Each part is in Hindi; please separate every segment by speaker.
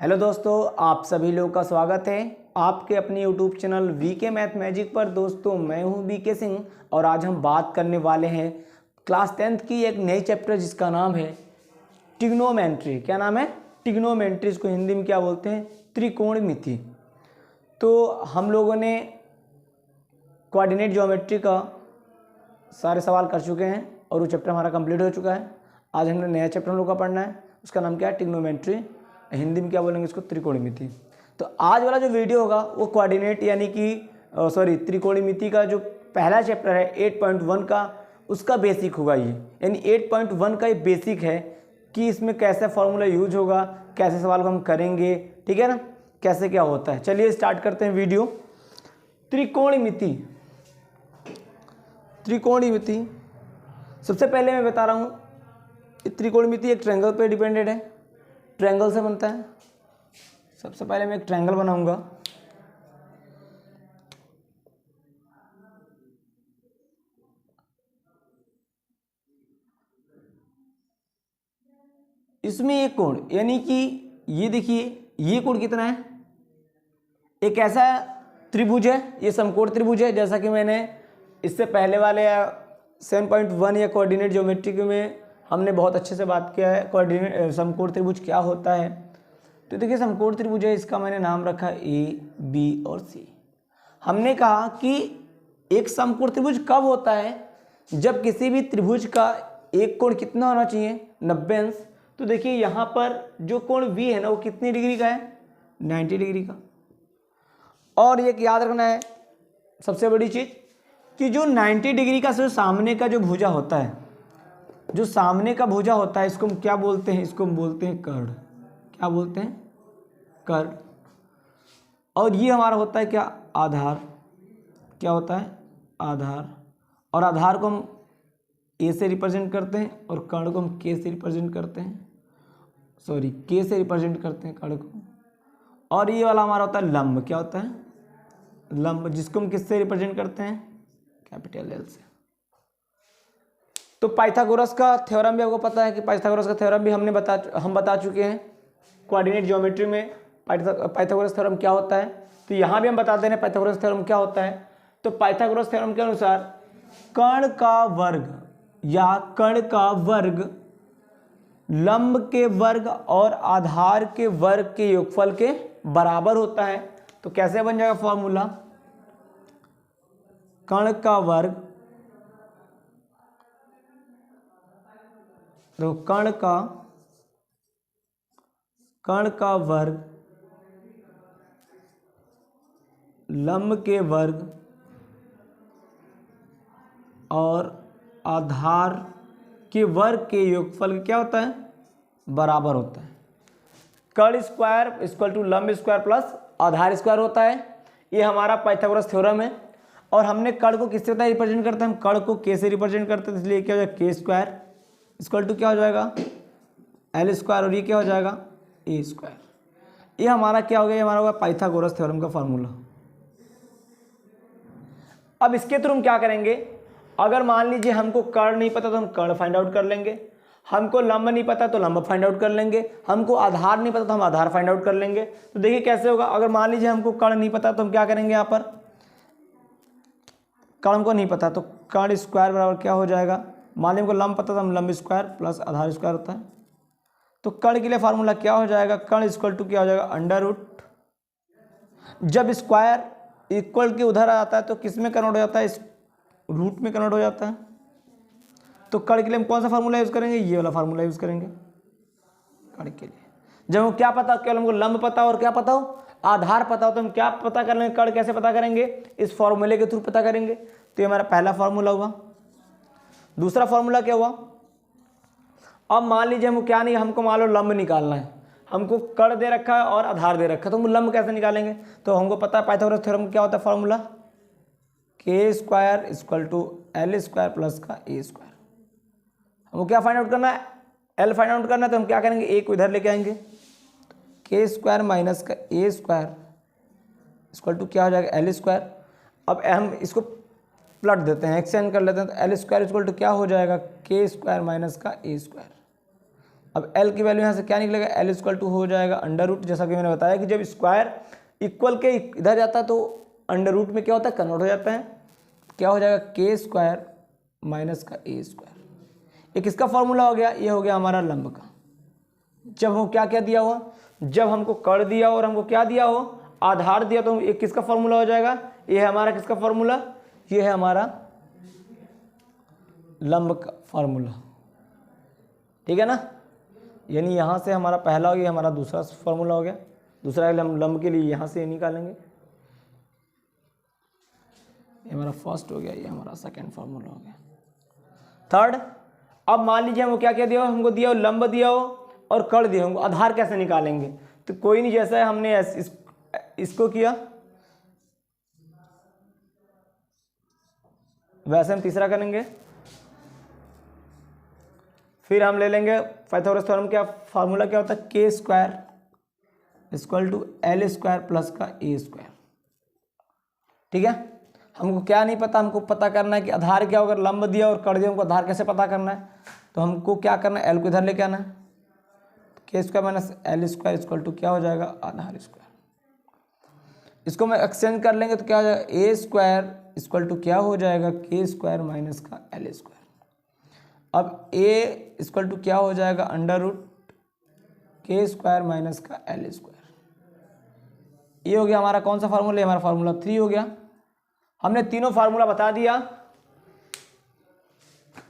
Speaker 1: हेलो दोस्तों, आप सभी लोग का स्वागत है आपके अपने YouTube channel VK math magic पर। दोस्तों मैं हूं वीके सिंह और आज हम बात करने वाले हैं क्लास 10th की एक नई चैप्टर जिसका नाम है ट्रिग्नोमेट्री। क्या नाम है? ट्रिग्नोमेट्री। इसको हिंदी में क्या बोलते हैं? त्रिकोणमिति। तो हम लोगों ने कोऑर्डिनेट ज्योमेट्री का सारे सवाल कर चुके हैं और वो चैप्टर हमारा कंप्लीट हो चुका है। आज हमने नया चैप्टर हम लोग का पढ़ना है, उसका नाम क्या है? ट्रिग्नोमेट्री। हिंदी में क्या बोलेंगे इसको? त्रिकोणमिति। तो आज वाला जो वीडियो होगा वो कोऑर्डिनेट यानी कि त्रिकोणमिति का जो पहला चैप्टर है 8.1 का, उसका बेसिक होगा ये। यानी 8.1 का ये बेसिक है कि इसमें कैसे फॉर्मूला यूज होगा, कैसे सवाल को हम करेंगे, ठीक है ना, कैसे क्या होता है। चलिए स्टार्ट करते हैं वीडियो। त्रिकोणमिति। त्रिकोणमिति सबसे पहले मैं बता रहा हूँ, त्रिकोणमिति एक ट्रायंगल पे डिपेंडेड है, ट्रायंगल से बनता है। सबसे पहले मैं एक ट्रायंगल बनाऊंगा। इसमें एक कोण यानी कि ये देखिए, ये कोण कितना है? एक ऐसा त्रिभुज है, ये समकोण त्रिभुज है। जैसा कि मैंने इससे पहले वाले 7.1 या कोऑर्डिनेट ज्योमेट्री में हमने बहुत अच्छे से बात किया है कोऑर्डिनेट समकोण त्रिभुज क्या होता है। तो देखिए समकोण त्रिभुज है, इसका मैंने नाम रखा ए, बी और सी। हमने कहा कि एक समकोण त्रिभुज कब होता है? जब किसी भी त्रिभुज का एक कोण कितना होना चाहिए? 90 अंश। तो देखिए यहाँ पर जो कोण V है ना, वो कितनी डिग्री का है? 90 डिग्री का। और ये याद रखना है सबसे बड़ी चीज कि जो 90 डिग्री का जो सामने का जो भुजा होता है, जो सामने का भुजा होता है, इसको हम क्या बोलते हैं? इसको हम बोलते हैं कर्ण। क्या बोलते हैं? कर्ण। और ये हमारा होता है क्या? आधार। क्या होता है? आधार। और आधार को हम ए से रिप्रेजेंट करते हैं और कर्ण को हम के से रिप्रेजेंट करते हैं, के से रिप्रेजेंट करते हैं कर्ण को। और ये वाला हमारा होता है लंब। क्या होता है? लंब, जिसको हम किससे रिप्रेजेंट करते हैं? कैपिटल एल से। तो पाइथागोरस का थ्योरम भी आपको पता है कि पाइथागोरस का थ्योरम भी हम बता चुके हैं कोऑर्डिनेट ज्योमेट्री में। पाइथागोरस थ्योरम क्या होता है, तो यहाँ भी हम बता दे रहे हैं पाइथागोरस थ्योरम क्या होता है। तो पाइथागोरस थ्योरम के अनुसार कर्ण का वर्ग या कर्ण का वर्ग लंब के वर्ग और आधार के वर्ग के योगफल के बराबर होता है। तो कैसे बन जाएगा फॉर्मूला? कर्ण का वर्ग, तो कर्ण का वर्ग लंब के वर्ग और आधार के वर्ग के योगफल क्या होता है? बराबर होता है। कर्ण स्क्वायर इक्वल टू लंब स्क्वायर प्लस आधार स्क्वायर होता है। ये हमारा पाइथागोरस थ्योरम है। और हमने कर्ण को किससे रिप्रेजेंट करते हैं? हम कर्ण को के से रिप्रेजेंट करते हैं, इसलिए क्या हो जाएगा? के स्क्वायर इक्वल टू क्या हो जाएगा? L square. और ये क्या हो जाएगा? ए स्क्वायर। ये हमारा क्या हो गया? ये हमारा होगा पाइथागोरस थ्योरम का फॉर्मूला। अब इसके थ्रू हम क्या करेंगे? अगर मान लीजिए हमको कर्ण नहीं पता तो हम कर्ण फाइंड आउट कर लेंगे, हमको लंब नहीं पता तो लंब फाइंड आउट कर लेंगे, हमको आधार नहीं पता तो हम आधार फाइंड आउट कर लेंगे। तो देखिए कैसे होगा। अगर मान लीजिए हमको कर्ण नहीं पता तो हम क्या करेंगे? यहाँ पर कर्ण को नहीं पता तो कर्ण स्क्वायर बराबर क्या हो जाएगा? मान लीजिए हमको लंब पता तो हम लंब स्क्वायर प्लस आधार स्क्वायर होता है। तो कर्ण के लिए फार्मूला क्या हो जाएगा? कर्ण इक्वल टू क्या हो जाएगा? Under root. जब स्क्वायर इक्वल के उधर आ जाता है तो किस में कन्वर्ट हो जाता है? इस रूट में कन्वर्ट हो जाता है। तो कर्ण के लिए हम कौन सा फार्मूला यूज करेंगे? ये वाला फार्मूला यूज करेंगे कर्ण के लिए। जब हमको क्या पता, केवल हमको लंब पता और क्या पता हो? आधार पता हो, तो हम क्या पता कर लेंगे? कर्ण कैसे पता करेंगे? इस फॉर्मूले के थ्रू पता करेंगे। तो ये हमारा पहला फॉर्मूला हुआ। दूसरा फॉर्मूला क्या हुआ? अब मान लीजिए हमको क्या नहीं, हमको मान लो लंब निकालना है, हमको कर्ण दे रखा है और आधार दे रखा है, तो हम लंब कैसे निकालेंगे? तो हमको पता है पाइथागोरस थ्योरम क्या होता है formula? K square equal to L square plus का ए स्क्वायर। हमको क्या फाइंड आउट करना है? एल फाइंड आउट करना है। तो हम क्या करेंगे? ए को इधर लेके आएंगे, के स्क्वायर माइनस का ए स्क्वायर इक्वल टू क्या हो जाएगा? L square. अब हम इसको प्लट देते हैं, एक्सचेंज कर लेते हैं। तो एल स्क्वायर इक्वल टू क्या हो जाएगा? के स्क्वायर माइनस का ए स्क्वायर। अब एल की वैल्यू यहाँ से क्या निकलेगा, एल इक्वल टू हो जाएगा अंडर रूट, जैसा कि मैंने बताया कि जब स्क्वायर इक्वल के इधर जाता है तो अंडर रूट में क्या होता है, कन्वर्ट हो जाता है, क्या हो जाएगा के स्क्वायर माइनस का ए स्क्वायर। ये किसका फॉर्मूला हो गया, ये हो गया हमारा लंब का। जब वो क्या क्या दिया हुआ, जब हमको कर दिया और हमको क्या दिया हो, आधार दिया, तो ये किसका फॉर्मूला हो जाएगा, ये है हमारा किसका फॉर्मूला, ये है हमारा लंब का फॉर्मूला, ठीक है ना। यानी यहाँ से हमारा पहला हो गया, हमारा दूसरा फॉर्मूला हो गया, दूसरा लंब के लिए यहाँ से निकालेंगे, ये हमारा फर्स्ट हो गया, ये हमारा सेकंड फॉर्मूला हो गया। थर्ड, अब मान लीजिए हमको क्या क्या दिया हो, हमको दिया हो लंब दिया हो और कर दिया हो, आधार कैसे निकालेंगे, तो कोई नहीं, जैसा है हमने इसको किया वैसे हम तीसरा करेंगे। फिर हम ले लेंगे पाइथागोरस थ्योरम, क्या फार्मूला क्या होता है, K square equal to L square plus का ए स्क्वायर, ठीक है। हमको क्या नहीं पता, हमको पता करना है कि आधार क्या होगा, लंब दिया और कर दिया, हमको आधार कैसे पता करना है, तो हमको क्या करना है, एल को इधर लेके आना है, K square minus L square equal to क्या हो जाएगा, आधार स्क्वायर। इसको मैं एक्सचेंज कर लेंगे तो क्या हो जाएगा, ए स्क्वायर इक्वल टू क्या हो जाएगा, के स्क्वायर माइनस का एल स्क्वायर। अब ए इक्वल टू क्या हो जाएगा, अंडर रूट के स्क्वायर माइनस का एल स्क्वायर। ये हो गया हमारा कौन सा फार्मूला, हमारा फार्मूला 3 हो गया। हमने तीनों फार्मूला बता दिया।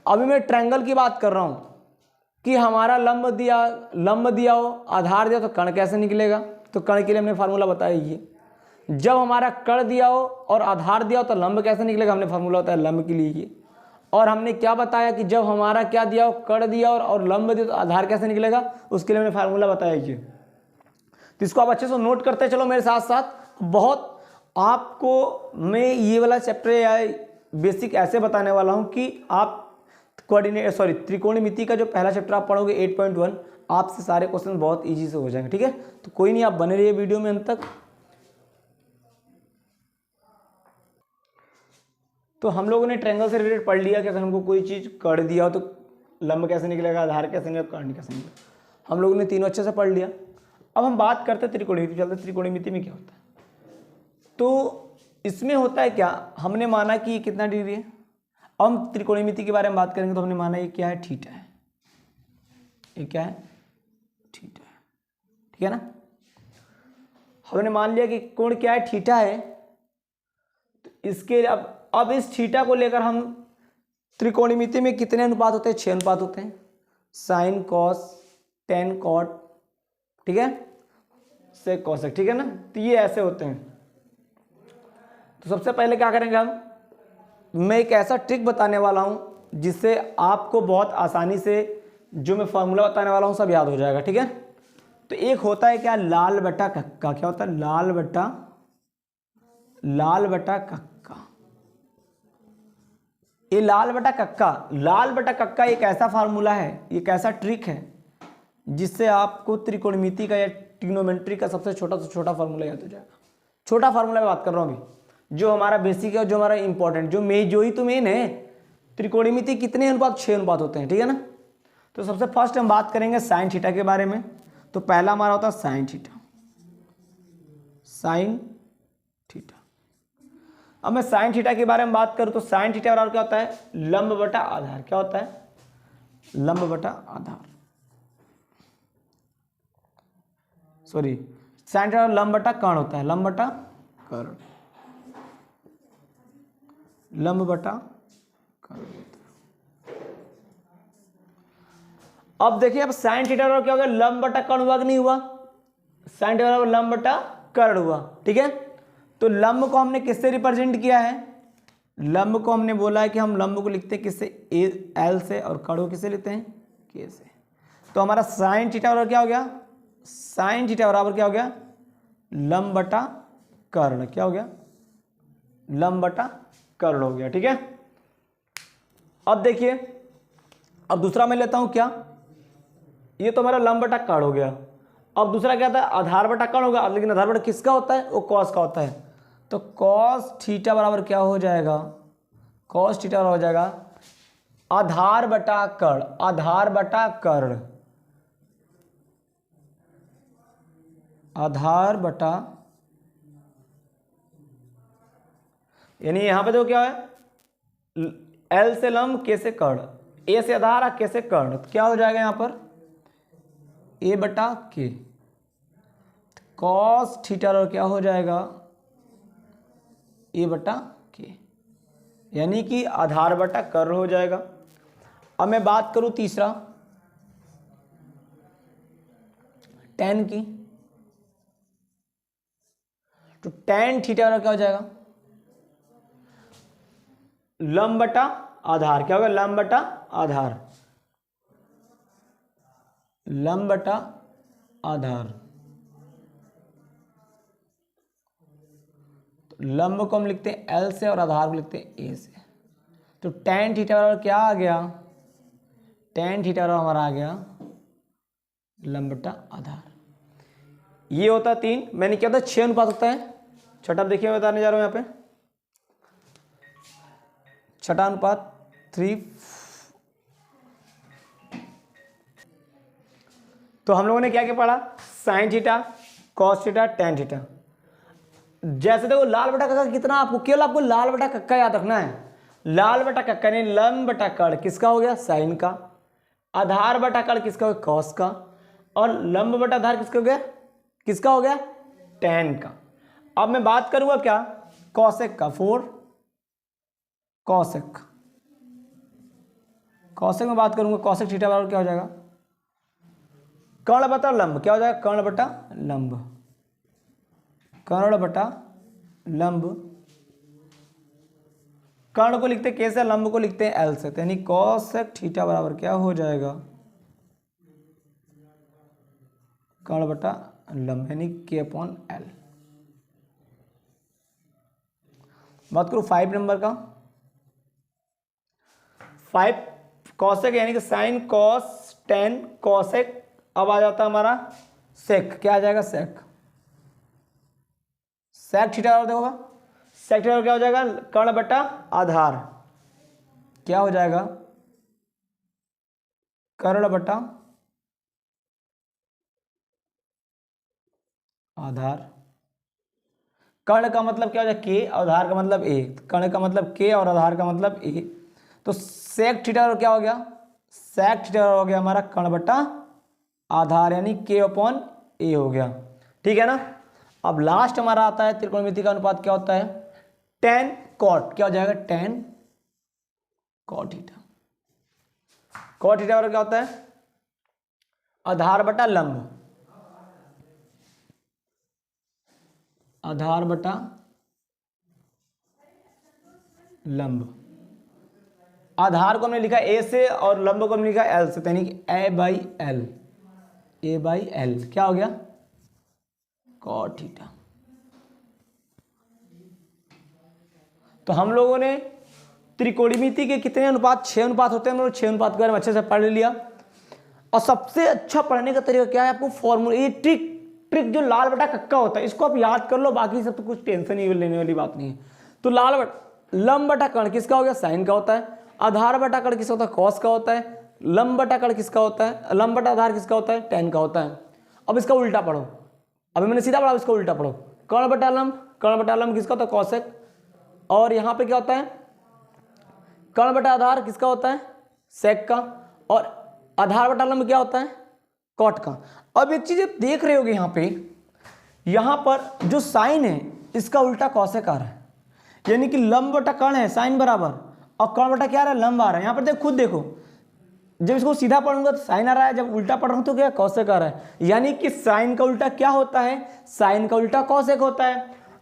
Speaker 1: अभी मैं ट्रायंगल की बात कर रहा हूं कि हमारा लंब दिया हो, आधार दिया, तो कर्ण कैसे निकलेगा, तो कर्ण के लिए हमने फार्मूला बताया ये। जब हमारा कर्ण दिया हो और आधार दिया हो तो लंब कैसे निकलेगा, हमने फार्मूला बताया लंब के लिए ये। और हमने क्या बताया कि जब हमारा क्या दिया हो, कर्ण दिया और लंब दिया तो आधार कैसे निकलेगा, उसके लिए हमने फार्मूला बताया ये। तो इसको आप अच्छे से नोट करते चलो मेरे साथ साथ। बहुत आपको मैं ये वाला चैप्टर या बेसिक ऐसे बताने वाला हूँ कि आप त्रिकोणमिति का जो पहला चैप्टर आप पढ़ोगे 8.1, आपसे सारे क्वेश्चन बहुत इजी से हो जाएंगे, ठीक है। तो कोई नहीं, आप बने रहिए वीडियो में अंत तक। तो हम लोगों ने ट्रायंगल से रिलेटेड पढ़ लिया कि अगर हमको कोई चीज़ कर दिया हो तो लंब कैसे निकलेगा, आधार कैसे निकलेगा, कर्ण कैसे निकलेगा, हम लोगों ने तीनों अच्छे से पढ़ लिया। अब हम बात करते हैं त्रिकोणमिति, चलते त्रिकोणमिति में क्या होता है। तो इसमें होता है क्या, हमने माना कि ये कितना डिग्री है। अब हम त्रिकोणमिति के बारे में बात करेंगे तो हमने माना ये क्या है, थीटा है, ये क्या है, थीटा है, ठीक है ना। हमने मान लिया कि कोण क्या है, थीटा है। तो इसके अब इस थीटा को लेकर हम त्रिकोणमिति में कितने अनुपात होते हैं, 6 अनुपात होते हैं, साइन कॉस टेन कॉट, ठीक है, सेक कॉसेक, ठीक है ना। तो ये ऐसे होते हैं। तो सबसे पहले क्या करेंगे हम, मैं एक ऐसा ट्रिक बताने वाला हूं जिससे आपको बहुत आसानी से जो मैं फॉर्मूला बताने वाला हूं सब याद हो जाएगा, ठीक है। तो एक होता है क्या, लाल बटा कक्का, क्या होता है, लाल बटा कक्का। ये लाल बटा कक्का एक ऐसा फार्मूला है, एक ऐसा ट्रिक है जिससे आपको त्रिकोणमिति का या ट्रिग्नोमेट्री का सबसे छोटा से छोटा फार्मूला याद हो जाएगा। छोटा फार्मूला में बात कर रहा हूं अभी, जो हमारा बेसिक है और जो हमारा इंपॉर्टेंट, जो ही तो मेन है। त्रिकोणमिति कितने अनुपात, 6 अनुपात होते हैं, ठीक है ना। तो सबसे फर्स्ट हम बात करेंगे साइन थीटा के बारे में। तो पहला हमारा होता है साइन थीटा। अब मैं साइन थीटा के बारे में बात करूं तो साइन थीटा बराबर क्या होता है, लंब बटा आधार। क्या होता है, लंब बटा आधार, सॉरी साइन थीटा लंब बटा कर्ण होता है, लंब बटा कर्ण, लंब बटा कर्ण। अब देखिए, अब साइन थीटा बराबर क्या हो गया, लंब बटा कर्ण हुआ कि नहीं हुआ, साइन थीटा बराबर लंब बटा कर्ण हुआ, ठीक है। तो लंब को हमने किससे रिप्रेजेंट किया है, लंब को हमने बोला है कि हम लंब को लिखते हैं किससे, एल से, और कर्ण को किससे लिखते हैं, के से। तो हमारा साइन थीटा बराबर क्या हो गया, साइन थीटा बराबर क्या हो गया, लंब बटा कर्ण। क्या हो गया, लंब बटा कर्ण हो गया, ठीक है। अब देखिए, अब दूसरा मैं लेता हूं क्या, ये तो हमारा लंब बटा कर्ण हो गया। अब दूसरा क्या था, आधार बटा कर्ण होगा, लेकिन आधार बटा किसका होता है, वो कॉस का होता है। तो कॉस थीटा बराबर क्या हो जाएगा, कॉस थीटा हो जाएगा आधार बटा कर्ण, आधार बटा कर्ण, आधार बटा, यानी यहां पे देखो क्या है, एल से लंब, के से कर्ण, ए से आधार और के से कर्ण, तो क्या हो जाएगा यहां पर ए बटा के, कॉस थीटा और क्या हो जाएगा ए बटा के, यानी कि आधार बटा कर्ण हो जाएगा। अब मैं बात करूं तीसरा tan की, तो tan थीटा और क्या हो जाएगा लंब बटा आधार, क्या होगा लंब बटा आधार, लंब बटा आधार, तो लंब को हम लिखते हैं L से और आधार को लिखते हैं A से, तो tan थीटा बराबर क्या आ गया, tan थीटा बराबर हमारा आ गया लंब बटा आधार। ये होता है 3, मैंने क्या होता है 6 अनुपात होता है। छठा देखिए मैं बताने जा रहा हूं यहां पे, छठा अनुपात 3। तो हम लोगों ने क्या क्या पढ़ा, sine theta, cos theta, tan theta. जैसे देखो लाल बटा कक्का कितना, आपको केवल आपको लाल बटा कक्का याद रखना है। लाल बटा कक्का यानी लंब बटा कर्ण किसका हो गया साइन का, आधार बटा कर्ण किसका हो गया कॉस का, और लंब बटा आधार किसका हो गया टैन का। अब मैं बात करूंगा क्या कॉसेक का, 4 कॉसेक, कॉसेक में बात करूंगा, कॉसेक थीटा बराबर क्या हो जाएगा कर्ण बटा लंब, क्या हो जाएगा कर्ण बटा लंब, कर्ण बटा लंब, कर्ण को लिखते के से, लंब को लिखते हैं एल से, यानी कॉसेक थीटा बराबर क्या हो जाएगा कर्ण बटा लंब, यानी के अपॉन एल। बात करूं 5 नंबर का, 5 कॉसेक यानी कि साइन कॉस टेन कॉसेक, अब आ जाता है हमारा सेक, क्या आ जाएगा सेक, सेक थीटा और देखोगा सेक थीटा क्या हो जाएगा कर्ण बटा आधार, क्या हो जाएगा कर्ण बटा आधार। कर्ण का मतलब क्या हो जाएगा के, आधार का मतलब ए, कर्ण का मतलब के और आधार का मतलब ए, तो सेक थीटा क्या हो गया सेक थीटा हो गया हमारा कर्ण बटा आधार, यानी के अपॉन ए हो गया, ठीक है ना। अब लास्ट हमारा आता है त्रिकोणमिति का अनुपात, क्या होता है टेन कॉट, क्या हो जाएगा tan cot theta, cot theta क्या होता है आधार बटा लंब, आधार बटा लंब, आधार को हमने लिखा ए से और लंब को हमने लिखा एल से, यानी कि A by L, A by L क्या हो गया कॉट थीटा। तो हम लोगों ने त्रिकोणमिति के कितने अनुपात 6 अनुपात होते हैं, हम लोग 6 अनुपात के बारे में अच्छे से पढ़ लिया। और सबसे अच्छा पढ़ने का तरीका क्या है आपको फॉर्मूला, ये ट्रिक जो लाल बटा कक्का होता है इसको आप याद कर लो, बाकी सब तो कुछ टेंशन ही लेने वाली बात नहीं है। तो लाल बटा लंब बटा कर्ण किसका हो गया साइन का होता है, आधार बटा कर्ण किसका होता है कॉस का होता है, लंब बटा कर्ण किसका होता है, लंब बटा आधार किसका होता है टेन का होता है। अब इसका उल्टा पढ़ो, अभी मैंने सीधा पढ़ा, इसका उल्टा पढ़ो, कर्ण बटा लंब किसका होता है कॉसेक, और यहां पे क्या होता है कर्ण बटा आधार किसका होता है सेक का, और आधार बटा लंब क्या होता है कॉट का। अब एक चीज देख रहे होगे यहां पर जो साइन है इसका उल्टा कॉसेक आ रहा है, यानी कि लंब बटा कर्ण है साइन बराबर, और कर्ण बटा क्या आ रहा है लंब आ रहा है। यहां पर खुद देखो, जब इसको सीधा पढ़ूंगा तो साइन आ रहा है, जब उल्टा पढ़ रहा हूं तो क्या कॉसेक आ रहा है, यानी कि साइन का उल्टा क्या होता है साइन का उल्टा कॉसेक होता है।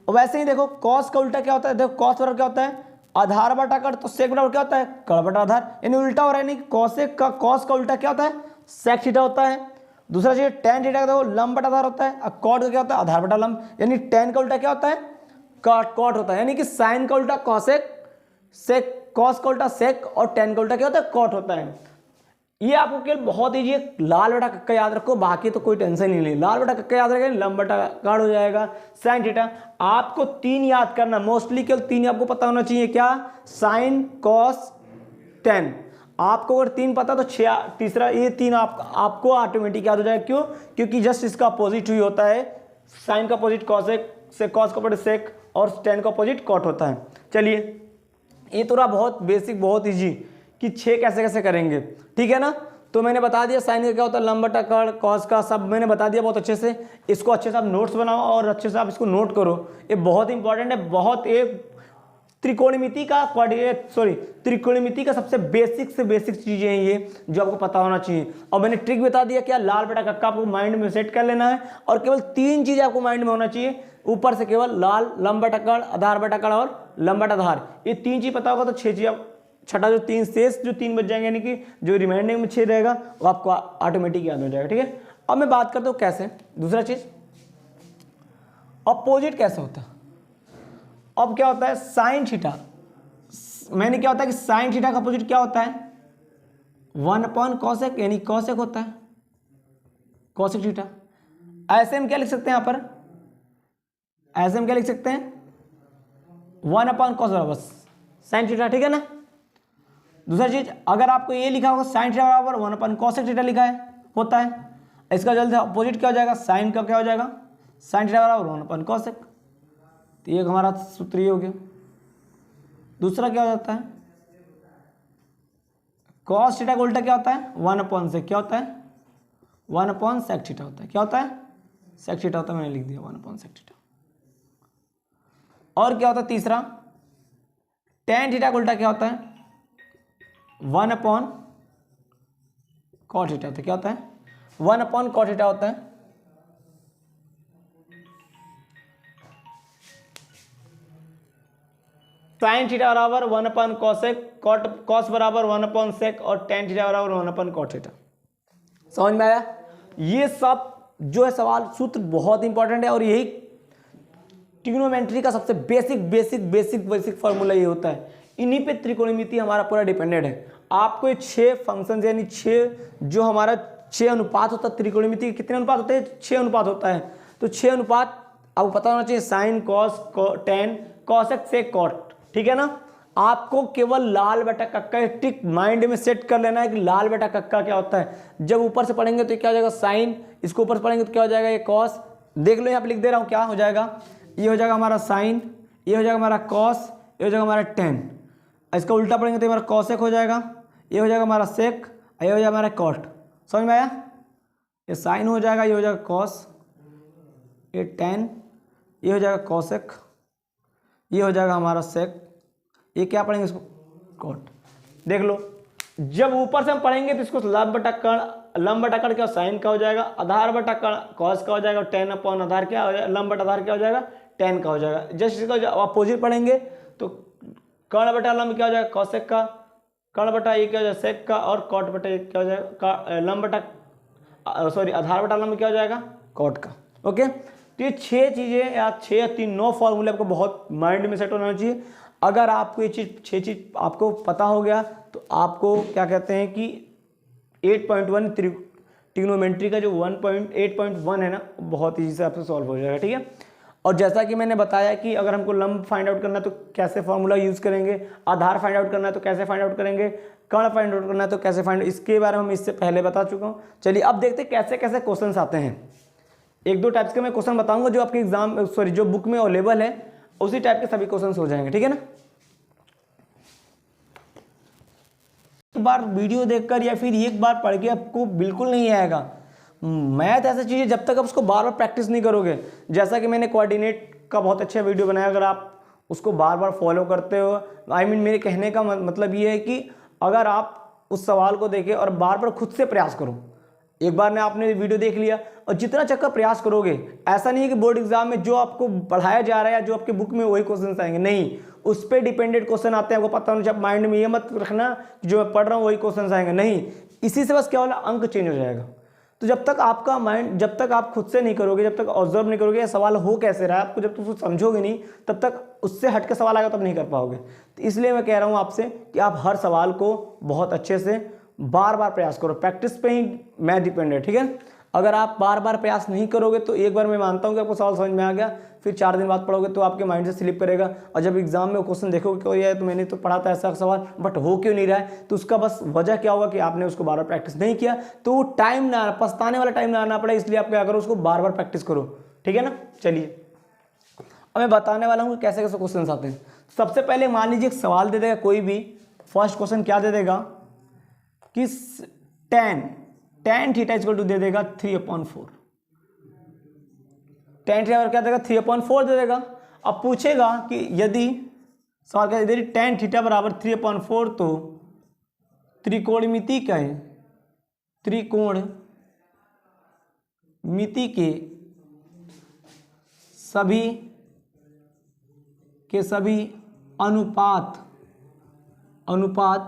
Speaker 1: और वैसे ही देखो कॉस का उल्टा क्या होता है, देखो कॉस बराबर क्या होता है आधार बटा कर्ण, तो सेक बराबर क्या होता है कर्ण बटा आधार, यानी उल्टा हो रहा है, यानी कॉसेक का कॉस का उल्टा क्या होता है सेक थीटा होता है। दूसरा चीज टेन थीटा का देखो लंब बटा आधार होता है, और कॉट का क्या होता है आधार बटा लंब, यानी टेन का उल्टा क्या होता है कॉट होता है, यानी कि साइन का उल्टा कॉसेक, सेक कॉस का उल्टा सेक, और टेन का उल्टा क्या होता है कॉट होता है। ये आपको केवल बहुत ईजी है, लाल बटा कक्का याद रखो, बाकी तो कोई टेंशन नहीं ले, लाल बटा कक्का याद रखें लंब बटा कर्ण हो जाएगा साइन थीटा। आपको 3 याद करना, मोस्टली केवल 3 आपको पता होना चाहिए, क्या साइन कॉस टेन, आपको अगर 3 पता तो 6 तीसरा ये 3 आपको ऑटोमेटिक याद हो जाएगा। क्यों, क्योंकि जस्ट इसका अपोजिट ही होता है साइन का अपोजिट कॉसेक, से कॉस का अपोजिट सेक और टेन का अपोजिट कॉट होता है। चलिए ये तो रहा बहुत बेसिक, बहुत इजी कि 6 कैसे कैसे करेंगे, ठीक है ना। तो मैंने बता दिया साइन का क्या होता है, लंब बटा कर्ण, कॉस का सब मैंने बता दिया बहुत अच्छे से। इसको अच्छे से आप नोट्स बनाओ और अच्छे से आप इसको नोट करो, ये बहुत इंपॉर्टेंट है। बहुत एक त्रिकोणमिति का त्रिकोणमिति का सबसे बेसिक से बेसिक चीजें हैं ये, जो आपको पता होना चाहिए। और मैंने ट्रिक बता दिया क्या, लाल बटा कक्का आपको माइंड में सेट कर लेना है और केवल 3 चीजें आपको माइंड में होना चाहिए ऊपर से, केवल लाल, लंब बटा कर्ण, आधार बटा कर्ण और लंब बटा आधार। ये 3 चीज पता होगा तो 6 चीज, छठा जो 3 शेष जो 3 बच जाएंगे, यानी कि जो रिमाइंडिंग में 6 रहेगा वो आपको ऑटोमेटिक याद हो जाएगा, ठीक है। अब मैं बात करता हूँ कैसे, दूसरा चीज अपोजिट कैसे होता है। अब क्या होता है साइन थीटा, मैंने क्या होता है कि साइन थीटा का अपोजिट क्या होता है 1/cosec, यानी cosec होता है cosec थीटा। ऐसे हम क्या लिख सकते हैं यहाँ पर, ऐसे हम क्या लिख सकते हैं 1/cos बराबर साइन थीटा, ठीक है ना। दूसरा चीज अगर आपको ये लिखा होगा साइन थीटा बराबर 1/cosec थीटा लिखा है होता है, इसका जल्दी अपोजिट क्या हो जाएगा, साइन का क्या हो जाएगा, साइन थीटा बराबर 1/cosec। तो ये हमारा सूत्र ये हो गया। दूसरा क्या हो जाता है cos थीटा का उल्टा क्या होता है 1/sec, क्या होता है 1/sec थीटा होता है, क्या होता है sec थीटा होता है, मैंने लिख दिया 1/sec थीटा। और क्या होता है तीसरा tan थीटा का उल्टा क्या होता है 1/cot थीटा होता है, क्या होता है 1/cot थीटा होता है। साइन थीटा बराबर 1/cosec, cos बराबर 1/sec और tan थीटा बराबर 1/cot थीटा। समझ में आया। ये सब जो है सवाल सूत्र बहुत इंपॉर्टेंट है और यही ट्रिग्नोमेट्री का सबसे basic basic basic basic formula ये होता है। इन्हीं पे त्रिकोणमिति हमारा पूरा डिपेंडेंट है। आपको ये 6 फंक्शन यानी 6 जो हमारा 6 अनुपात होता है त्रिकोणमिति के, कितने अनुपात होते हैं 6 अनुपात होता है। तो 6 अनुपात आपको पता होना चाहिए, sine cos tan cosec sec cot, ठीक है ना। आपको केवल लाल बटा कक्का टिक माइंड में सेट कर लेना है कि लाल बटा कक्का क्या होता है। जब ऊपर से पढ़ेंगे तो क्या हो जाएगा साइन, इसको ऊपर से पढ़ेंगे तो क्या हो जाएगा ये कॉस। देख लो यहाँ पे लिख दे रहा हूँ क्या हो जाएगा, ये हो जाएगा हमारा साइन, ये हो जाएगा हमारा कॉस, ये हो जाएगा हमारा टेन। इसका उल्टा पढ़ेंगे तो हमारा कॉसेक हो जाएगा, ये हो जाएगा हमारा सेक, ये हो जाएगा हमारा कॉट। समझ में आया। ये साइन हो जाएगा, ये हो जाएगा कॉस, ये टेन, ये हो जाएगा कॉसेक, ये हो जाएगा हमारा सेक, ये क्या पढ़ेंगे इसको कॉट। देख लो जब ऊपर से हम पढ़ेंगे तो इसको लंब बटा कर्ण, लंब बटा कर्ण क्या साइन का हो जाएगा, आधार बटा कर्ण कॉस का हो जाएगा, टेन अपॉन आधार क्या हो जाएगा, लंब बटा आधार क्या हो जाएगा टेन का हो जाएगा। जस्ट इसका अपोजिट पढ़ेंगे तो कर्ण बटा लंब क्या हो जाएगा कॉसेक का, कर्ण बटा ये क्या हो जाएगा सेक का और कॉट बटा ये क्या हो जाएगा लंब बटा सॉरी आधार बटा लंब क्या हो जाएगा कॉट का। ओके, तो ये 6 चीज़ें या 6 या 3 9 फॉर्मूले आपको बहुत माइंड में सेट होना चाहिए। अगर आपको ये चीज़ 6 चीज़ आपको पता हो गया तो आपको क्या कहते हैं कि 8.1 ट्रिग्नोमेट्री का जो 1.8.1 है ना बहुत ईजी से आपसे सॉल्व हो जाएगा, ठीक है। और जैसा कि मैंने बताया कि अगर हमको लंब फाइंड आउट करना है तो कैसे फॉर्मूला यूज़ करेंगे, आधार फाइंड आउट करना है तो कैसे फाइंड आउट करेंगे, कर्ण फाइंड आउट करना है तो कैसे फाइंड, इसके बारे में हम इससे पहले बता चुका हूँ। चलिए अब देखते हैं कैसे कैसे क्वेश्चन आते हैं। 1-2 टाइप्स के मैं क्वेश्चन बताऊंगा जो आपके एग्जाम सॉरी जो बुक में अवेलेबल है उसी टाइप के सभी क्वेश्चंस हो जाएंगे, ठीक है ना। एक बार वीडियो देखकर या फिर एक बार पढ़ के आपको बिल्कुल नहीं आएगा। मैथ ऐसी चीज़ है जब तक आप उसको बार बार प्रैक्टिस नहीं करोगे, जैसा कि मैंने कोऑर्डिनेट का बहुत अच्छा वीडियो बनाया, अगर आप उसको बार बार फॉलो करते हो, मेरे कहने का मतलब ये है कि अगर आप उस सवाल को देखें और बार बार खुद से प्रयास करो। एक बार ने आपने वीडियो देख लिया और जितना चक्कर प्रयास करोगे, ऐसा नहीं है कि बोर्ड एग्जाम में जो आपको पढ़ाया जा रहा है या जो आपके बुक में वही क्वेश्चन आएंगे, नहीं, उस पर डिपेंडेंट क्वेश्चन आते हैं। आपको पता होना चाहिए, माइंड में ये मत रखना कि जो मैं पढ़ रहा हूँ वही क्वेश्चन आएंगे, नहीं, इसी से बस क्या होगा अंक चेंज हो जाएगा। तो जब तक आपका माइंड, जब तक आप खुद से नहीं करोगे, जब तक ऑब्जर्व नहीं करोगे सवाल हो कैसे रहा है, आपको जब तक उसको समझोगे नहीं तब तक उससे हट के सवाल आएगा तब नहीं कर पाओगे। तो इसलिए मैं कह रहा हूँ आपसे कि आप हर सवाल को बहुत अच्छे से बार बार प्रयास करो, प्रैक्टिस पे ही मैथ डिपेंड है, ठीक है। अगर आप बार बार प्रयास नहीं करोगे तो एक बार मैं मानता हूँ कि आपको सवाल समझ में आ गया, फिर 4 दिन बाद पढ़ोगे तो आपके माइंड से स्लिप करेगा और जब एग्जाम में क्वेश्चन देखोगे कि यार तो मैंने तो पढ़ा था ऐसा सवाल बट हो क्यों नहीं रहा है, तो उसका बस वजह क्या होगा कि आपने उसको बार बार प्रैक्टिस नहीं किया। तो टाइम ना पछताने वाला टाइम ना आना पड़े, इसलिए आप क्या करो उसको बार बार प्रैक्टिस करो, ठीक है ना। चलिए अब मैं बताने वाला हूँ कैसे कैसे क्वेश्चन आते हैं। सबसे पहले मान लीजिए एक सवाल दे देगा कोई भी, फर्स्ट क्वेश्चन क्या दे देगा कि tan थीटा इक्वल टू दे देगा 3/4, tan थीटा क्या देगा 3/4 दे देगा। अब पूछेगा कि यदि सवाल क्या यदि tan थीटा बराबर 3/4 तो त्रिकोणमिति क्या है, त्रिकोणमिति के सभी अनुपात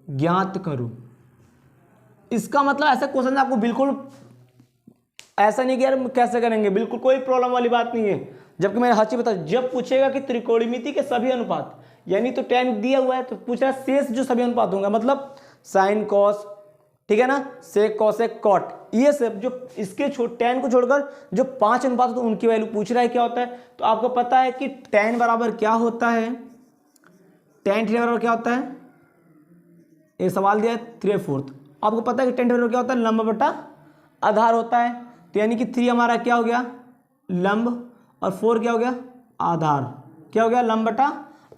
Speaker 1: ज्ञात करो। इसका मतलब ऐसा क्वेश्चन आपको बिल्कुल ऐसा नहीं कि यार कैसे करेंगे, बिल्कुल कोई प्रॉब्लम वाली बात नहीं है। जबकि मैंने हर चीज बता, जब पूछेगा कि त्रिकोणमिति के सभी अनुपात, यानी तो tan दिया हुआ है तो पूछ रहा है शेष जो सभी अनुपात होंगे, मतलब साइन कॉस, ठीक है ना, सेक कॉसेक कॉट, ये सब जो इसके tan को छोड़कर जो 5 अनुपात होते हैं उनकी वैल्यू पूछ रहा है क्या होता है। तो आपको पता है कि tan बराबर क्या होता है, tan थीटा बराबर क्या होता है, एक सवाल दिया है 3/4। आपको पता है कि tan थीटा बराबर क्या होता है, लंब बटा आधार होता है। तो यानी कि 3 हमारा क्या हो गया, लंब, और 4 क्या हो गया, आधार। क्या हो गया, लंब बटा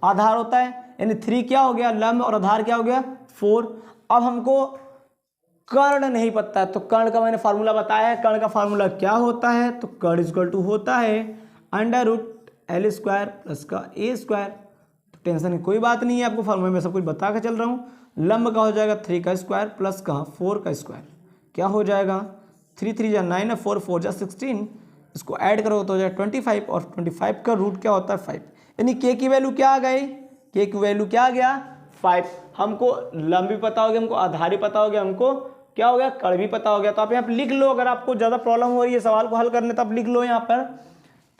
Speaker 1: आधार होता है, यानी 3 क्या हो गया, लंब, और आधार क्या हो गया, 4। अब हमको कर्ण नहीं पता है, तो कर्ण का मैंने फार्मूला बताया है। कर्ण का फार्मूला क्या होता है, तो कर्ण इक्वल टू होता है √L² प्लस का A²। तो टेंशन की कोई बात नहीं है, आपको फार्मूला में सब कुछ बता के चल रहा हूँ। लंब का हो जाएगा 3 का स्क्वायर प्लस का 4 का स्क्वायर, क्या हो जाएगा 3 3 जा 9 है, 4 4 जा 16, इसको ऐड करो तो हो जाएगा 25, और 25 का रूट क्या होता है 5, यानी के की वैल्यू क्या आ गई, के की वैल्यू क्या आ गया 5। हमको लंब भी पता हो गया, हमको आधार भी पता हो गया, हमको क्या हो गया, कर्ण भी पता हो गया। तो आप यहाँ पर लिख लो, अगर आपको ज़्यादा प्रॉब्लम हो रही है सवाल को हल करने तो आप लिख लो यहाँ पर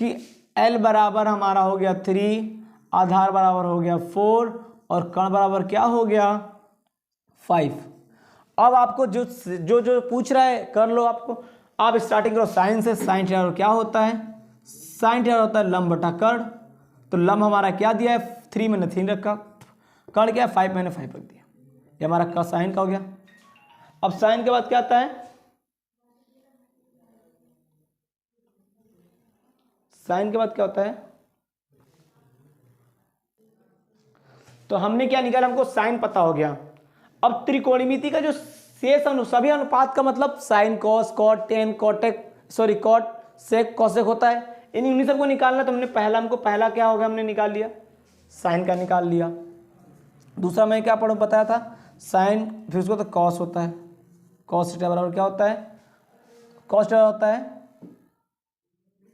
Speaker 1: कि L बराबर हमारा हो गया 3, आधार बराबर हो गया 4, और कर्ण बराबर क्या हो गया 5। अब आपको जो जो जो पूछ रहा है कर लो। आपको आप स्टार्टिंग करो साइन से। साइन थीटा क्या होता है, साइन थीटा होता है लंब बटा कर्ण। तो लंब हमारा क्या दिया है 3, मैंने 3 रखा, कर्ण क्या है 5, मैंने 5 रख दिया। ये हमारा का साइन का हो गया। अब साइन के बाद क्या आता है, साइन के बाद क्या होता है, तो हमने क्या निकाला, हमको साइन पता हो गया। अब त्रिकोणमिति का जो शेष सभी अनुपात का मतलब साइन कॉस कॉट टेन कॉटेक कॉट सेक कॉसेक होता है, इन्हीं सबको निकालना। तो हमने हमको पहला क्या हो गया, हमने निकाल लिया, साइन का निकाल लिया। दूसरा मैं क्या बताया था, साइन, फिर उसको तो कॉस होता है, कॉस थीटा बराबर क्या होता है, कॉस थीटा होता है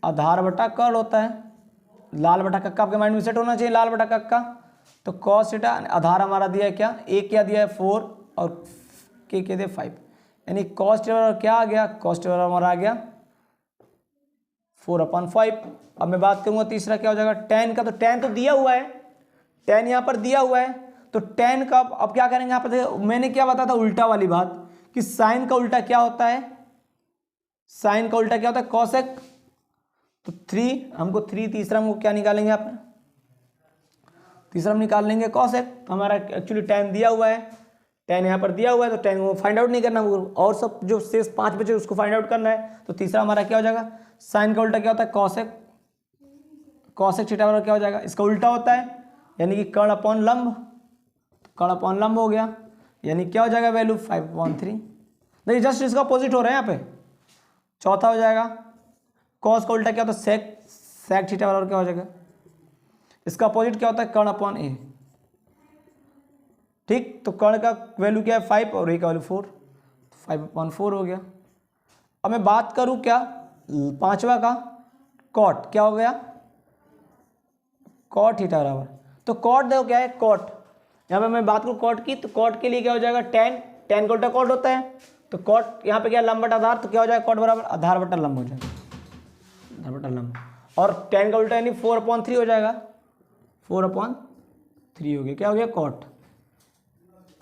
Speaker 1: आधार बटा कर्ण होता है। लाल बटा कक्का आपके माइंड में सेट होना चाहिए, लाल बटा कक्का। तो कॉस थीटा आधार हमारा दिया है क्या, एक क्या दिया है 4, और के दिया 5, यानी कॉस थीटा बराबर क्या आ गया, कॉस थीटा बराबर हमारा आ गया 4/5। अब मैं बात करूंगा तीसरा क्या हो जाएगा, tan का। तो tan तो दिया हुआ है, tan यहाँ पर दिया हुआ है, तो tan का अब क्या करेंगे यहाँ पर देखो, मैंने क्या बताया था उल्टा वाली बात कि साइन का उल्टा क्या होता है, साइन का उल्टा क्या होता है कॉसेक। तो 3 हमको 3, तीसरा हमको क्या निकालेंगे यहाँ पर, तीसरा हम निकाल लेंगे कॉसेक। तो हमारा एक्चुअली tan दिया हुआ है, tan यहाँ पर दिया हुआ है, तो tan को फाइंड आउट नहीं करना, और सब जो शेष 5 बचे उसको फाइंड आउट करना है। तो तीसरा हमारा क्या हो जाएगा, साइन का उल्टा क्या होता है कॉसेक, कॉसेक थीटा बराबर क्या हो जाएगा, इसका उल्टा होता है, यानी कि कर्ण अपॉन लंब, कर्ण अपॉन लंब हो गया, यानी क्या हो जाएगा वैल्यू 5/3। देखिए जस्ट इसका अपोजिट हो रहा है यहाँ पे। चौथा हो जाएगा कॉस का उल्टा क्या होता है सेक, सेक थीटा बराबर क्या हो जाएगा, इसका अपोजिट क्या होता है कर्ण अपॉन ए। ठीक, तो कर्ण का वैल्यू क्या है 5 और ए का वैल्यू 4, 5/4 हो गया। अब मैं बात करूं क्या पांचवा का, कॉट क्या हो गया, कॉट थीटा बराबर। तो कॉट देखो क्या है कॉट, यहाँ पे मैं बात करूं कॉट की, तो कॉट के लिए क्या हो जाएगा tan, tan का उल्टा कॉट होता है। तो कॉट यहाँ पे क्या लंब बटा आधार, तो क्या हो जाएगा कॉट बराबर आधार बटा लंब हो जाएगा, आधार बटा लंब, और tan का उल्टा यानी 4/3 हो जाएगा, 4/3 हो गया, क्या हो गया कॉट।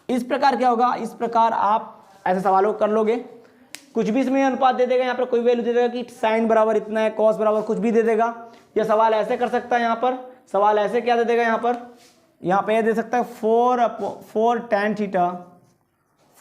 Speaker 1: इस प्रकार क्या होगा, इस प्रकार आप ऐसे सवालों को कर लोगे। कुछ भी इसमें अनुपात दे देगा, यहाँ पर कोई वैल्यू दे देगा कि साइन बराबर इतना है, कॉस बराबर कुछ भी दे देगा। या सवाल ऐसे कर सकता है, यहाँ पर सवाल ऐसे क्या दे देगा, यहाँ पे दे सकता है 4 tan थीटा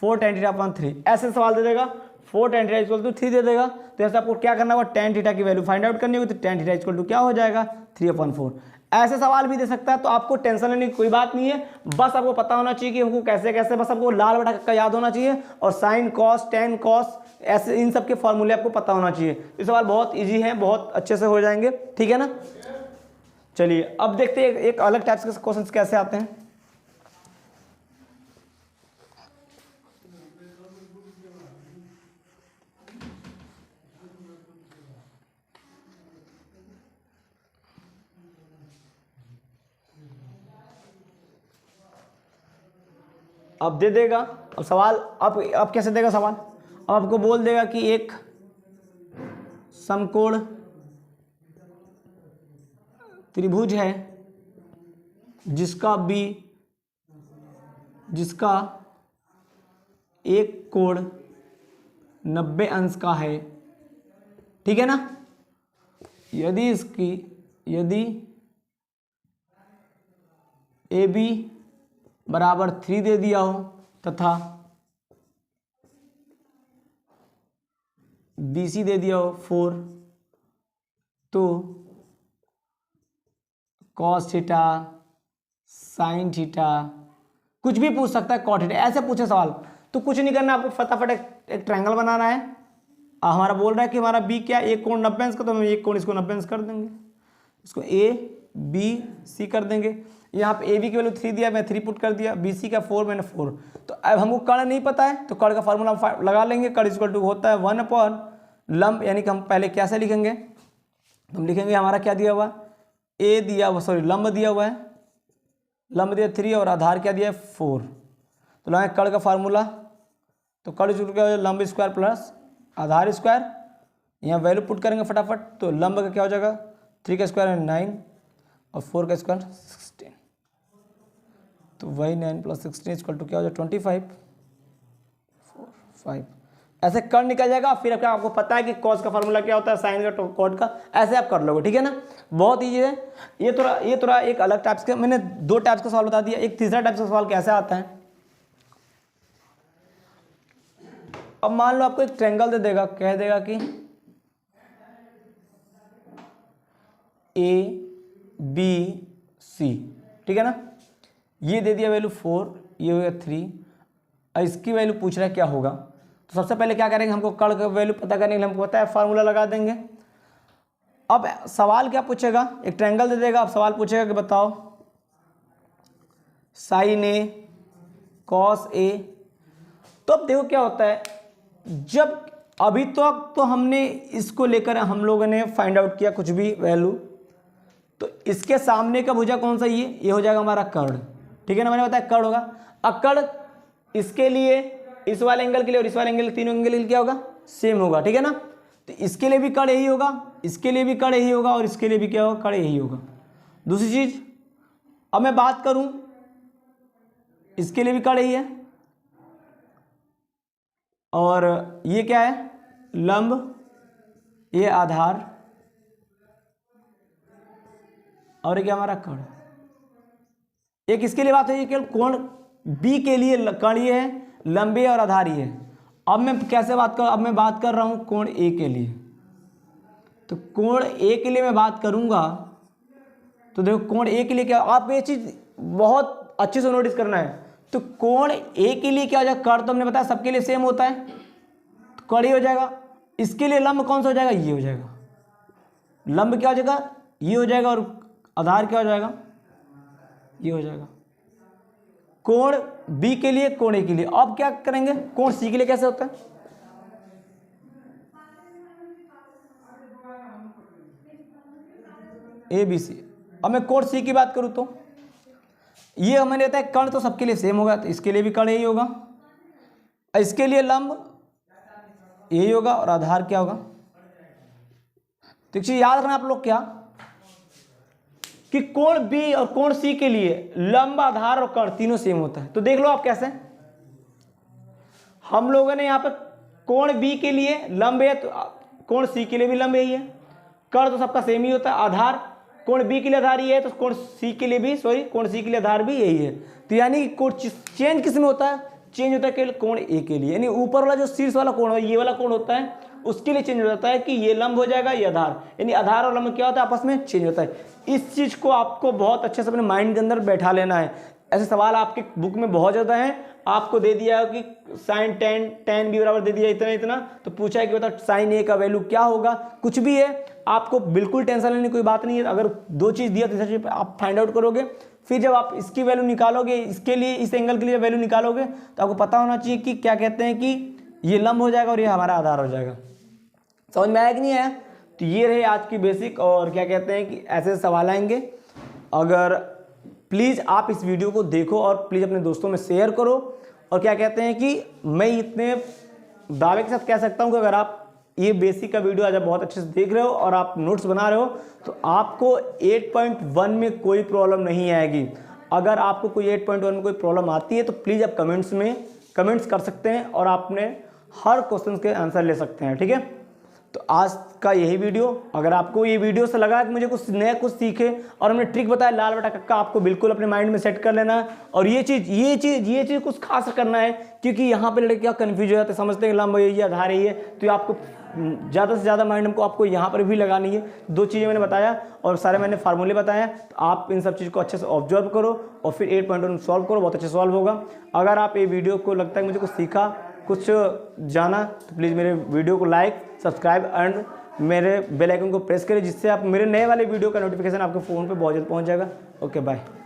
Speaker 1: 4 tan θ/3, ऐसे सवाल दे देगा। 4 tan थीटा इक्वल टू 3 दे देगा। तो ऐसे आपको क्या करना होगा, tan थीटा की वैल्यू फाइंड आउट करनी होगी। तो tan थीटा इक्वल टू क्या हो जाएगा, 3/4। ऐसे सवाल भी दे सकता है, तो आपको टेंशन लेने की कोई बात नहीं है, बस आपको पता होना चाहिए कि हमको कैसे कैसे, बस आपको लाल बटा का याद होना चाहिए और साइन कॉस टेन कॉस ऐसे इन सब के फॉर्मूले आपको पता होना चाहिए। ये सवाल बहुत इजी है, बहुत अच्छे से हो जाएंगे, ठीक है ना। चलिए अब देखते हैं एक अलग टाइप्स के क्वेश्चंस कैसे आते हैं। अब दे देगा, अब सवाल अब कैसे देगा सवाल, अब आपको बोल देगा कि एक समकोण त्रिभुज है जिसका एक कोण 90 अंश का है, ठीक है ना। यदि AB बराबर 3 दे दिया हो तथा BC दे दिया हो 4, तो कॉस थीटा साइन थीटा कुछ भी पूछ सकता है, कॉट थीटा ऐसे पूछे सवाल, तो कुछ नहीं करना, आपको फटाफट एक ट्रायंगल बनाना है। हमारा बोल रहा है कि हमारा बी क्या, एक कोण 90 अंश का, तो हम एक कोण इसको 90 अंश कर देंगे, इसको ABC कर देंगे। यहाँ पे AB की वैल्यू 3 दिया, मैं 3 पुट कर दिया, BC का 4 मैंने 4। तो अब हमको कर्ण नहीं पता है, तो कर्ण का फॉर्मूला लगा लेंगे। कर्ण इक्वल टू होता है 1/लंब, यानी कि हम पहले कैसे लिखेंगे, हम लिखेंगे हमारा क्या दिया हुआ, लंब दिया हुआ है, लंब दिया 3 और आधार क्या दिया है 4। तो लगाएं कर्ण का फार्मूला, तो कर्ण इक्वल क्या हो जाएगा, लंब स्क्वायर प्लस आधार स्क्वायर, यहाँ वैल्यू पुट करेंगे फटाफट, तो लंब का क्या हो जाएगा 3 का स्क्वायर 9 और 4 का स्क्वायर 16, तो वही 9 + 16 इक्वल टू क्या हो जाएगा 25 4 5। ऐसे कर्ण निकल जाएगा। फिर क्या आपको पता है कि कॉस का फार्मूला क्या होता है, साइन का कॉट का, ऐसे आप कर लोगे, ठीक है ना, बहुत ईजी है। ये थोड़ा एक अलग टाइप्स का, मैंने 2 टाइप्स का सवाल बता दिया। एक तीसरा टाइप्स का सवाल कैसे आता है, अब मान लो आपको एक ट्रायंगल दे देगा, कह देगा कि ABC, ठीक है ना, ये दे दिया वैल्यू 4, ये हो गया 3, और इसकी वैल्यू पूछ रहा है क्या होगा। तो सबसे पहले क्या करेंगे, हमको कर्ण का वैल्यू पता करने के लिए हमको पता है, फार्मूला लगा देंगे। अब सवाल क्या पूछेगा, एक ट्रायंगल दे देगा, अब सवाल पूछेगा कि बताओ साइन A कॉस A। तो अब देखो क्या होता है, जब अभी तो हमने इसको लेकर हम लोगों ने फाइंड आउट किया कुछ भी वैल्यू, तो इसके सामने का भुजा कौन सा, ये हो जाएगा हमारा कर्ण, ठीक है ना, मैंने बताया कर्ण होगा। अब कर्ण इसके लिए, इस वाले एंगल के लिए और इस वाले एंगल, तीनों एंगल के लिए क्या होगा, सेम होगा, ठीक है ना। तो इसके लिए भी कर्ण यही होगा, इसके लिए भी कर्ण यही होगा, और इसके लिए भी क्या होगा, कर्ण यही होगा। दूसरी चीज, अब मैं बात करूं, इसके लिए भी कर्ण यही है, और ये क्या है, लंब, ये आधार, और ये क्या हमारा कर्ण। एक इसके लिए बात है, केवल कोण बी के लिए कर्ण ये है, लंबे और आधार ये है। अब मैं कैसे बात कर, अब मैं बात कर रहा हूं कोण ए के लिए, तो कोण ए के लिए मैं बात करूंगा, तो देखो कोण ए के लिए क्या, आप ये चीज बहुत अच्छे से नोटिस करना है। तो कोण ए के लिए क्या हो जाएगा, कर्ण तो हमने बताया सबके लिए सेम होता है, तो कर्ण ही हो जाएगा। इसके लिए लंब कौन सा हो जाएगा, ये हो जाएगा, लंब क्या हो जाएगा, ये हो जाएगा, और आधार क्या हो जाएगा, ये हो जाएगा। कोण बी के लिए, कोण ए के लिए। अब क्या करेंगे, कोण सी के लिए कैसे होता है, ABC। अब मैं कोण सी की बात करूं, तो ये मैंने बताया कर्ण तो सबके लिए सेम होगा, तो इसके लिए भी कर्ण यही होगा, इसके लिए लंब यही होगा, और आधार क्या होगा। तो एक चीज याद रखना आप लोग, क्या कि कोण बी और कोण सी के लिए लंब, आधार और कर्ण तीनों सेम होता है। तो देख लो आप कैसे, हम लोगों ने यहां पर कोण बी के लिए लंब है, तो कोण सी के लिए भी लंब यही है, कर्ण तो सबका सेम ही होता है, आधार कोण बी के लिए आधार ये है, तो कोण सी के लिए भी, कोण सी के लिए आधार भी यही है। तो यानी कोण चेंज किस में होता है, चेंज होता है केवल कोण ए के लिए, यानी ऊपर वाला जो शीर्ष वाला कोण है, ये वाला कोण होता है, उसके लिए चेंज हो जाता है कि ये लंब हो जाएगा, ये आधार, यानी आधार और लंब क्या होता है, आपस में चेंज होता है। इस चीज़ को आपको बहुत अच्छे से अपने माइंड के अंदर बैठा लेना है। ऐसे सवाल आपके बुक में बहुत ज़्यादा हैं, आपको दे दिया है कि साइन टेन बी बराबर दे दिया इतना इतना, तो पूछा है कि बता साइन ए का वैल्यू क्या होगा, कुछ भी है, आपको बिल्कुल टेंशन लेने की कोई बात नहीं है। अगर दो चीज़ दिया तीसरा चीज़ आप फाइंड आउट करोगे, फिर जब आप इसकी वैल्यू निकालोगे, इसके लिए इस एंगल के लिए वैल्यू निकालोगे, तो आपको पता होना चाहिए कि क्या कहते हैं कि ये लंब हो जाएगा और ये हमारा आधार हो जाएगा। समझ में आया कि नहीं आया? तो ये रहे आज की बेसिक, और क्या कहते हैं कि ऐसे सवाल आएंगे। अगर प्लीज़ आप इस वीडियो को देखो और प्लीज़ अपने दोस्तों में शेयर करो, और क्या कहते हैं कि मैं इतने दावे के साथ कह सकता हूं कि अगर आप ये बेसिक का वीडियो आज आप बहुत अच्छे से देख रहे हो और आप नोट्स बना रहे हो, तो आपको 8.1 में कोई प्रॉब्लम नहीं आएगी। अगर आपको कोई 8.1 में कोई प्रॉब्लम आती है तो प्लीज़ आप कमेंट्स कर सकते हैं और आपने हर क्वेश्चन के आंसर ले सकते हैं, ठीक है। तो आज का यही वीडियो, अगर आपको ये वीडियो से लगा कि मुझे कुछ नया कुछ सीखे और हमने ट्रिक बताया लाल बटा कक्का, आपको बिल्कुल अपने माइंड में सेट कर लेना है। और ये चीज़ कुछ खास करना है, क्योंकि यहाँ पे लड़के क्या कन्फ्यूज हो जाते हैं, समझते हैं लंब ये आधार है, तो आपको ज़्यादा से ज़्यादा माइंड हमको आपको यहाँ पर भी लगानी है। दो चीज़ें मैंने बताया और सारे मैंने फार्मूले बताया, तो आप इन सब चीज़ को अच्छे से ऑब्जर्व करो और फिर 8.1 सॉल्व करो, बहुत अच्छे सॉल्व होगा। अगर आप ये वीडियो को लगता है मुझे कुछ सीखा, कुछ जाना, तो प्लीज़ मेरे वीडियो को लाइक, सब्सक्राइब एंड मेरे बेल आइकन को प्रेस करें, जिससे आप मेरे नए वाले वीडियो का नोटिफिकेशन आपके फ़ोन पे बहुत जल्द पहुंच जाएगा। Okay bye.